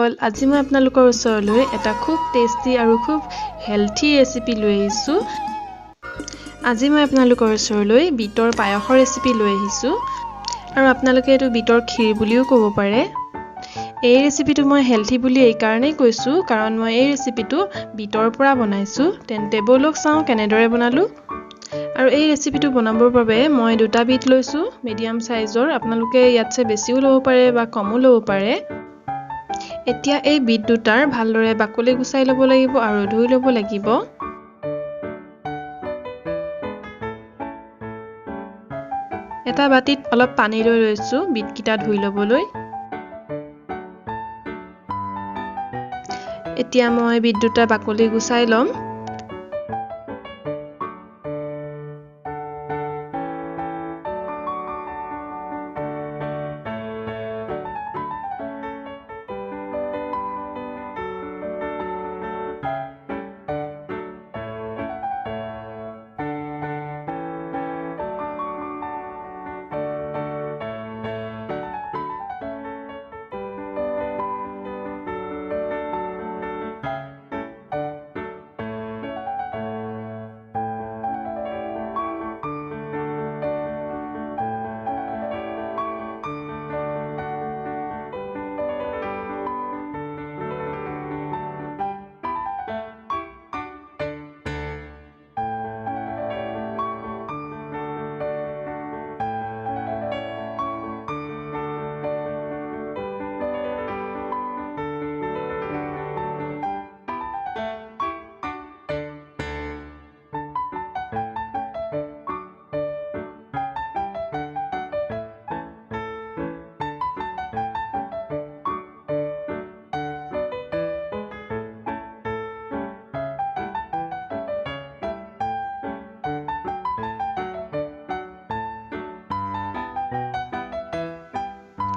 বন্ধুসকল আজি মই আপোনালোকৰ ওচৰলৈ এটা খুব টেস্টি আৰু খুব হেলথি ৰেচিপি লৈ আহিছো আজি মই আপোনালোকৰ ওচৰলৈ বিটৰ পায়সৰ ৰেচিপি লৈ আহিছো আৰু আপোনালোকে এটো বিটৰ kheer বুলিও ক'ব পাৰে এই ৰেচিপিটো মই হেলথি বুলি এই কাৰণেই কৈছো কাৰণ মই এই ৰেচিপিটো বিটৰ পৰা বনাইছো তেন্তে বলক চাও কেনেদৰে বনালো আৰু এই ৰেচিপিটো বনাবৰ বাবে মই দুটা বিট লৈছো মিডিয়াম সাইজৰ আপোনালোকে ইয়াতছে বেছিও লব পাৰে বা কমও লব পাৰে এতিয়া এই বিট দুটাৰ ভালদৰে বাকলি গুছাই লব লাগিব আৰু ধুই লব লাগিব এটা বাটিত অলপ পানী লৈ লৈছো বিট কিটা ধুই লবলৈ এতিয়া মই বিট দুটা বাকলি গুছাই লম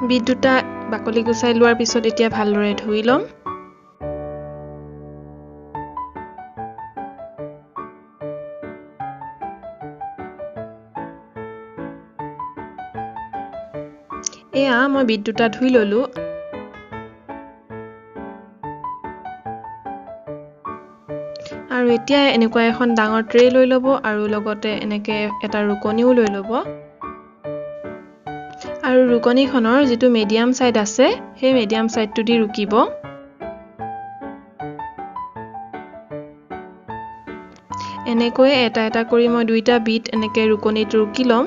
বিট দুটা বাকলি গুছাই লোৱাৰ পিছত এতিয়া ভালদৰে ধুই লম এয়া মই বিট দুটা ধুই ললো আৰু এতিয়া এনেকুৱা এখন ডাঙৰ ট্ৰে লৈ লব আৰু লগতে এনেকে এটা ৰুকনিও লৈ লব আৰু ৰুকনিখনৰ যেটো মিডিয়াম সাইড আছে হে মিডিয়াম সাইডটো দি ৰুকিব এনেকৈ এটা এটা কৰি মই দুইটা বিট এনেকে ৰুকনিত ৰুকি লম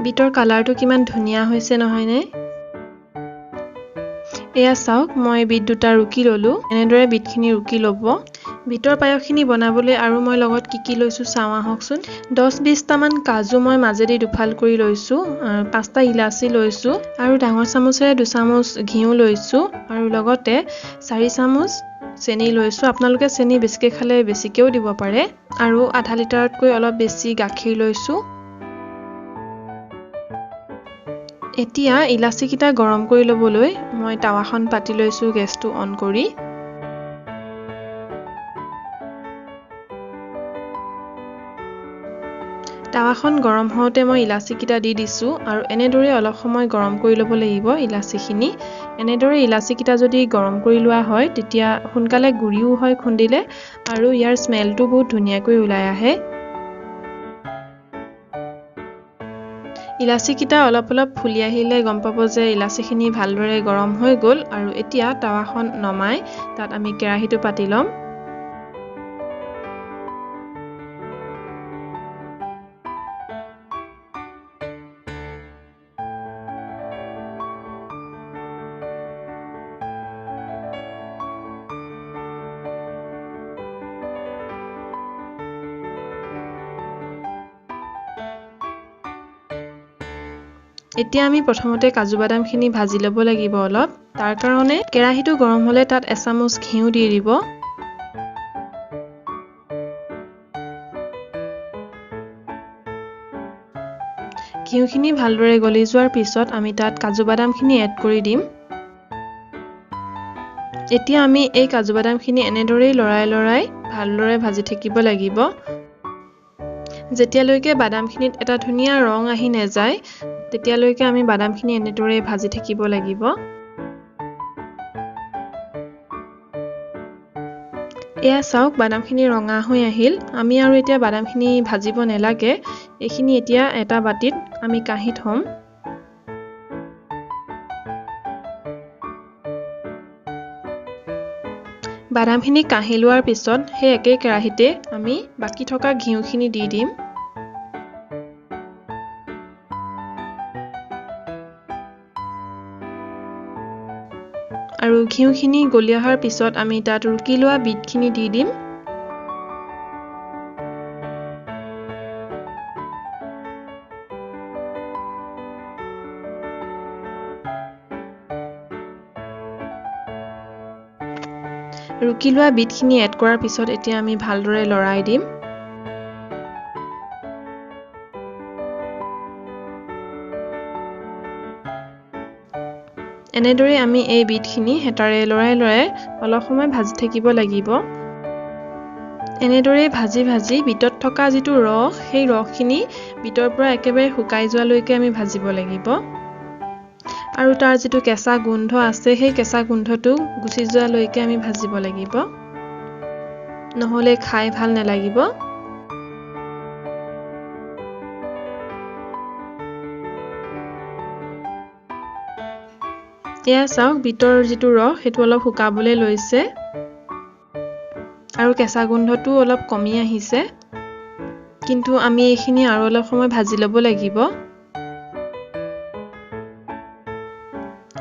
বিটৰ কালাৰটো কিমান ধুনিয়া হৈছে নহয় নে এয়া চাওক মই বিট দুটা ৰুকি ললো এনেদৰে বিটখিনি ৰুকি লব বিটৰ পায়সখিনি বনাবলৈ আৰু মই লগত কি লৈছো চাওয়া হকচোন 10-20 টা মান কাজু মই মাজেদি দুফাল কৰি লৈছো 5টা ইলাচি লৈছো আৰু ডাঙৰ চামুচেৰে 2 চামুচ ঘিউ লৈছো আৰু লগতে 4 চামুচ চেনি লৈছো আপোনালোকে চেনি বেছিকে খালে বেছিকেও দিব পাৰে আৰু আধা লিটাৰতকৈ অলপ বেছি গাখীৰ লৈছো এতিয়া ইলাচিকিটা গৰম কৰি ল'বলৈ মই টাৱাখন পাতি লৈছো গেছটো অন কৰি টাৱাখন গৰম হওঁতে মই ইলাচিকিটা দি দিছো আৰু এনেদৰে অলপ সময় গৰম কৰি ল'ব লাগিব ইলাচিখিনি এনেদৰে ইলাচিকিটা যদি গৰম কৰি লোৱা হয় তেতিয়া সোনকালে গুৰিও হয় খুন্দিলে আৰু ইয়াৰ স্মেলটো বহুত ধুনীয়াকৈ ওলাই আহে ইলাচিকিটা অলপ ফুলি আহিলে গম পাব যে ইলাচিখিনি ভালদৰে গৰম হৈ গ'ল আৰু এতিয়া টাৱাখন নমাই তাত আমি কেৰাহীটো পাতি ল'ম এতিয়া আমি প্ৰথমতে কাজু বাদামখিনি ভাজি ল'ব লাগিব অলপ তাৰ কাৰণে কেৰাহীটো গৰম হ'লে তাত এচামুচ ঘিউ দি দিব ঘিউখিনি ভালদৰে গলি যোৱাৰ পিছত আমি তাত কাজু বাদামখিনি এড কৰি দিম এতিয়া আমি এই কাজু বাদামখিনি এনেদৰেই লৰাই ভালদৰে ভাজি থাকিব লাগিব যেতিয়ালৈকে বাদামখিনিত এটা ধুনীয়া ৰং আহি নাযায় তেতিয়ালৈকে আমি বাদামখিনি এনেদৰে ভাজি থাকিব লাগিব এয়া চাওক বাদামখিনি ৰঙা হৈ আহিল আমি আৰু এতিয়া বাদামখিনি ভাজিব নালাগে এইখিনি এতিয়া এটা বাটিত আমি কাঢ়ি থম বাদামখিনি কাঢ়ি লোৱাৰ পিছত সেই একে কেৰাহীতে আমি বাকি থকা ঘিউখিনি দি দিম আৰু ঘিউখিনি গলি অহাৰ পিছত আমি তাত ৰুকি লোৱা বিটখিনি দি দিম ৰুকি লোৱা বিটখিনি এড কৰাৰ পিছত এতিয়া আমি ভালদৰে লৰাই দিম এনেদৰে আমি এই বিটখিনি হেতাৰে লৰাই অলপ সময় ভাজি থাকিব লাগিব এনেদৰে ভাজি বিটত থকা যিটো ৰস সেই ৰসখিনি বিটৰ পৰা একেবাৰে শুকাই যোৱালৈকে আমি ভাজিব লাগিব আৰু তাৰ যিটো কেঁচা গোন্ধ আছে সেই কেঁচা গোন্ধটো গুচি যোৱালৈকে আমি ভাজিব লাগিব নহলে খাই ভাল নালাগিব এয়া চাওক বিটৰ যিটো ৰস সেইটো অলপ শুকাবলৈ লৈছে আৰু কেঁচা গোন্ধটো অলপ কমি আহিছে কিন্তু আমি এইখিনি আৰু অলপ সময় ভাজি ল'ব লাগিব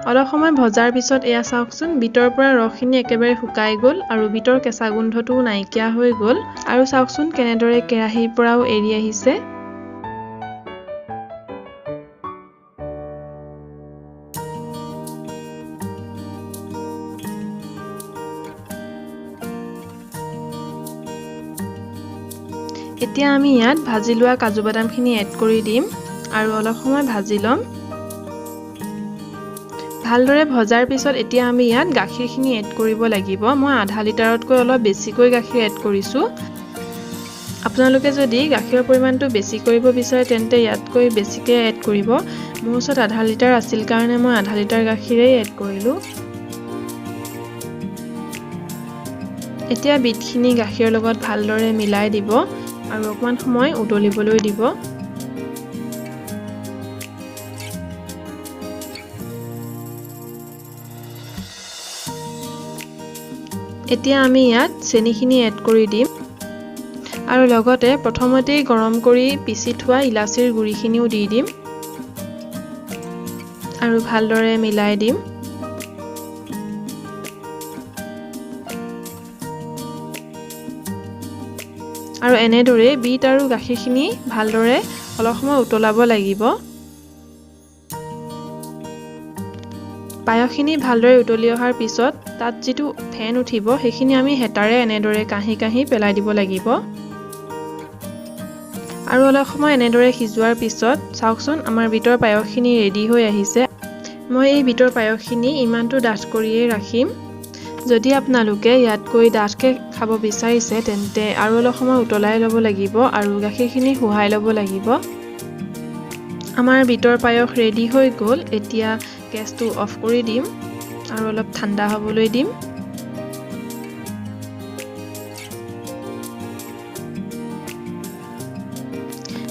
অলপ সময় ভজাৰ পিছত এয়া চাওকচোন বিটৰ পৰা ৰসখিনি একেবাৰে শুকাই গ'ল আৰু বিটৰ কেঁচা গোন্ধটো নাইকিয়া হৈ গ'ল আৰু চাওকচোন কেনেদৰে কেৰাহীৰ পৰাও এৰি আহিছে এতিয়া আমি ইয়াত ভাজি লোৱা কাজু বাদামখিনি এড কৰি দিম আৰু অলপ সময় ভাজি ল'ম ভালদৰে ভজাৰ পিছত এতিয়া আমি ইয়াত গাখীৰখিনি এড কৰিব লাগিব মই আধা লিটাৰতকৈ অলপ বেছিকৈ গাখীৰ এড কৰিছো আপোনালোকে যদি গাখীৰৰ পৰিমাণটো বেছি কৰিব বিচাৰে তেন্তে ইয়াতকৈ বেছিকৈ এড কৰিব মোৰ ওচৰত আধা লিটাৰ আছিল কাৰণে মই আধা লিটাৰ গাখীৰেই এড কৰিলো এতিয়া বিটখিনি গাখীৰৰ লগত ভালদৰে মিলাই দিব আৰু অকমান সময় উতলিবলৈ দিব এতিয়া আমি ইয়াত চেনিখিনি এড কৰি দিম আৰু লগতে প্ৰথমতেই গৰম কৰি পিচি থোৱা ইলাচিৰ গুৰিখিনিও দি দিম আৰু ভালদৰে মিলাই দিম আৰু এনেদৰে বিট আৰু গাখীৰখিনি ভালদৰে অলপ সময় উতলাব লাগিব পায়সখিনি ভালদৰে উতলি অহাৰ পিছত তাত যিটো ফেন উঠিব সেইখিনি আমি হেতাৰে এনেদৰে কাহি পেলাই দিব লাগিব আৰু অলপ সময় এনেদৰে সিজোৱাৰ পিছত চাওকচোন আমাৰ বিটৰ পায়সখিনি ৰেডি হৈ আহিছে। মই এই বিটৰ পায়সখিনি ইমানটো ডাঠ কৰিয়ে ৰাখিম। যদি আপোনালোকে ইয়াতকৈ ডাঠকৈ খাব বিচাৰিছে তেন্তে আৰু অলপ সময় উতলাই ল'ব লাগিব আৰু গাখীৰখিনি শুহাই ল'ব লাগিব। আমাৰ বিটৰ পায়স ৰেডি হৈ গ'ল। এতিয়া গেছটো অফ কৰি দিম আৰু অলপ ঠাণ্ডা হ'বলৈ দিম।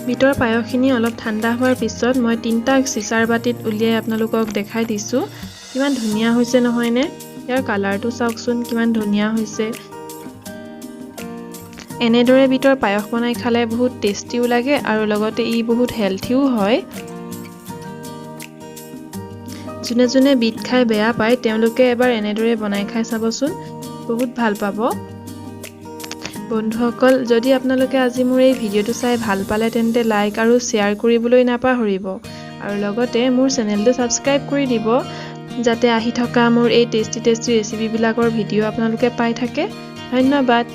বিটৰ পায়সখিনি অলপ ঠাণ্ডা হোৱাৰ পিছত মই 3টা চিচাৰ বাটিত উলিয়াই আপোনালোকক দেখাই দিছোঁ। কিমান ধুনীয়া হৈছে নহয়নে? ইয়াৰ কালাৰটো চাওকচোন কিমান ধুনীয়া হৈছে। এনেদৰে বিটৰ পায়স বনাই খালে বহুত টেষ্টিও লাগে আৰু লগতে ই বহুত হেলথিও হয়। যোনে যোনে বিট খাই বেয়া পায় তেওঁলোকে এবাৰ এনেদৰে বনাই খাই চাবচোন, বহুত ভাল পাব। বন্ধুসকল, যদি আপোনালোকে আজি মোৰ এই ভিডিঅ'টো চাই ভাল পালে তেন্তে লাইক আৰু শ্বেয়াৰ কৰিবলৈ নাপাহৰিব আৰু লগতে মোৰ চেনেলটো ছাবস্ক্ৰাইব কৰি দিব যাতে আহি থকা মোৰ এই টেষ্টি ৰেচিপিবিলাকৰ ভিডিঅ' আপোনালোকে পাই থাকে। ধন্যবাদ।